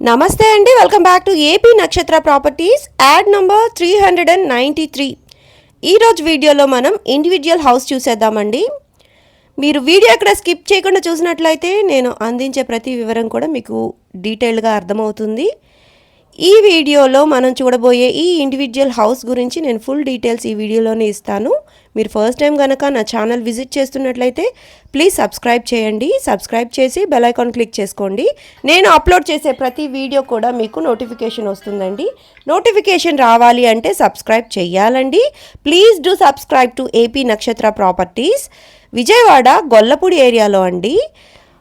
నమస్తే అండి, welcome back to AP నక్షత్ర ప్రాపర్టీస్ యాడ్ నంబర్ 393. ఈరోజు వీడియోలో మనం ఇండివిజువల్ హౌస్ చూసేద్దామండి. మీరు వీడియో ఎక్కడ స్కిప్ చేయకుండా చూసినట్లయితే నేను అందించే ప్రతి వివరం కూడా మీకు డీటెయిల్గా అర్థమవుతుంది. ఈ వీడియోలో మనం చూడబోయే ఈ ఇండివిజువల్ హౌస్ గురించి నేను ఫుల్ డీటెయిల్స్ ఈ వీడియోలోనే ఇస్తాను. మీరు ఫస్ట్ టైం కనుక నా ఛానల్ విజిట్ చేస్తున్నట్లయితే ప్లీజ్ సబ్స్క్రైబ్ చేయండి. సబ్స్క్రైబ్ చేసి బెల్ ఐకాన్ క్లిక్ చేసుకోండి. నేను అప్లోడ్ చేసే ప్రతి వీడియో కూడా మీకు నోటిఫికేషన్ వస్తుందండి. నోటిఫికేషన్ రావాలి అంటే సబ్స్క్రైబ్ చేయాలండి. Please do subscribe to AP నక్షత్ర ప్రాపర్టీస్. విజయవాడ గొల్లపూడి ఏరియాలో అండి.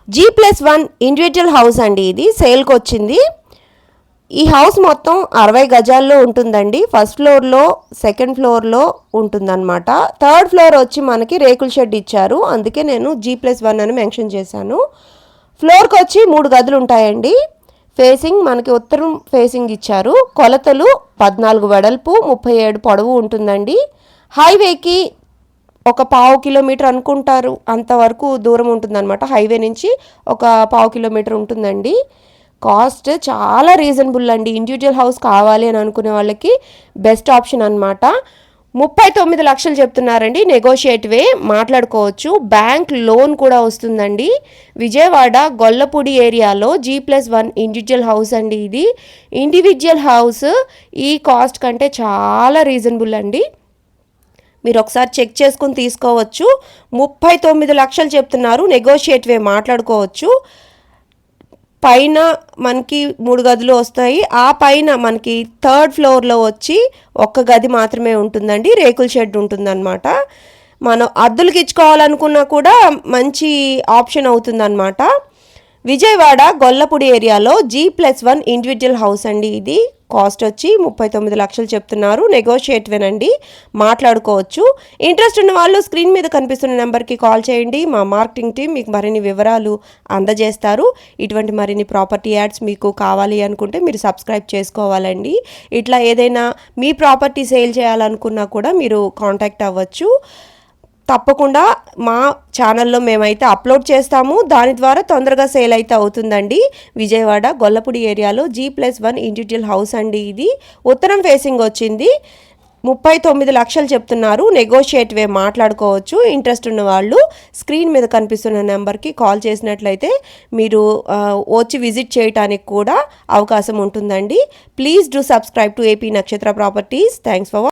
G+1 ఇండివిజువల్ హౌస్ అండి. ఇది సేల్కి వచ్చింది. ఈ హౌస్ మొత్తం 60 గజాల్లో ఉంటుందండి. ఫస్ట్ ఫ్లోర్లో, సెకండ్ ఫ్లోర్లో ఉంటుందన్నమాట. థర్డ్ ఫ్లోర్ వచ్చి మనకి రేకుల షెడ్ ఇచ్చారు, అందుకే నేను G+1 అని మెన్షన్ చేశాను. ఫ్లోర్కి వచ్చి 3 గదులు ఉంటాయండి. ఫేసింగ్ మనకి ఉత్తరం ఫేసింగ్ ఇచ్చారు. కొలతలు 14 వెడల్పు, 37 పొడవు ఉంటుందండి. హైవేకి ఒక 1/2 కిలోమీటర్ అనుకుంటారు, అంతవరకు దూరం ఉంటుందన్నమాట. హైవే నుంచి ఒక 1/2 కిలోమీటర్ ఉంటుందండి. కాస్ట్ చాలా రీజనబుల్ అండి. ఇండివిజువల్ హౌస్ కావాలి అని అనుకునే వాళ్ళకి బెస్ట్ ఆప్షన్ అనమాట. 39 లక్షలు చెప్తున్నారండి. నెగోషియేటివే మాట్లాడుకోవచ్చు. బ్యాంక్ లోన్ కూడా వస్తుందండి. విజయవాడ గొల్లపూడి ఏరియాలో G+1 ఇండివిజువల్ హౌస్ అండి. ఇది ఇండివిజువల్ హౌస్ ఈ కాస్ట్ కంటే చాలా రీజనబుల్ అండి. మీరు ఒకసారి చెక్ చేసుకుని తీసుకోవచ్చు. 39 లక్షలు చెప్తున్నారు. నెగోషియేటివే మాట్లాడుకోవచ్చు. పైన మనకి 3 గదులు వస్తాయి. ఆ పైన మనకి థర్డ్ ఫ్లోర్లో వచ్చి 1 గది మాత్రమే ఉంటుందండి. రేకుల షెడ్ ఉంటుందన్నమాట. మనం అద్దెలకు ఇచ్చుకోవాలనుకున్నా కూడా మంచి ఆప్షన్ అవుతుందన్నమాట. విజయవాడ గొల్లపూడి ఏరియాలో G+1 ఇండివిజువల్ హౌస్ అండి. ఇది కాస్ట్ వచ్చి 39 లక్షలు చెప్తున్నారు. నెగోషియేటివేనండి, మాట్లాడుకోవచ్చు. ఇంట్రెస్ట్ ఉన్న వాళ్ళు స్క్రీన్ మీద కనిపిస్తున్న నెంబర్కి కాల్ చేయండి. మా మార్కెటింగ్ టీం మీకు మరిన్ని వివరాలు అందజేస్తారు. ఇటువంటి మరిన్ని ప్రాపర్టీ యాడ్స్ మీకు కావాలి అనుకుంటే మీరు సబ్స్క్రైబ్ చేసుకోవాలండి. ఇట్లా ఏదైనా మీ ప్రాపర్టీ సేల్ చేయాలనుకున్నా కూడా మీరు కాంటాక్ట్ అవ్వచ్చు. తప్పకుండా మా ఛానల్లో మేమైతే అప్లోడ్ చేస్తాము. దాని ద్వారా తొందరగా సేల్ అయితే అవుతుందండి. విజయవాడ గొల్లపూడి ఏరియాలో G+1 ఇండివిజువల్ హౌస్ అండి. ఇది ఉత్తరం ఫేసింగ్ వచ్చింది. 39 లక్షలు చెప్తున్నారు. నెగోషియేటివే మాట్లాడుకోవచ్చు. ఇంట్రెస్ట్ ఉన్న వాళ్ళు స్క్రీన్ మీద కనిపిస్తున్న నెంబర్కి కాల్ చేసినట్లయితే మీరు వచ్చి విజిట్ చేయడానికి కూడా అవకాశం ఉంటుందండి. Please do subscribe to AP నక్షత్ర ప్రాపర్టీస్. Thanks for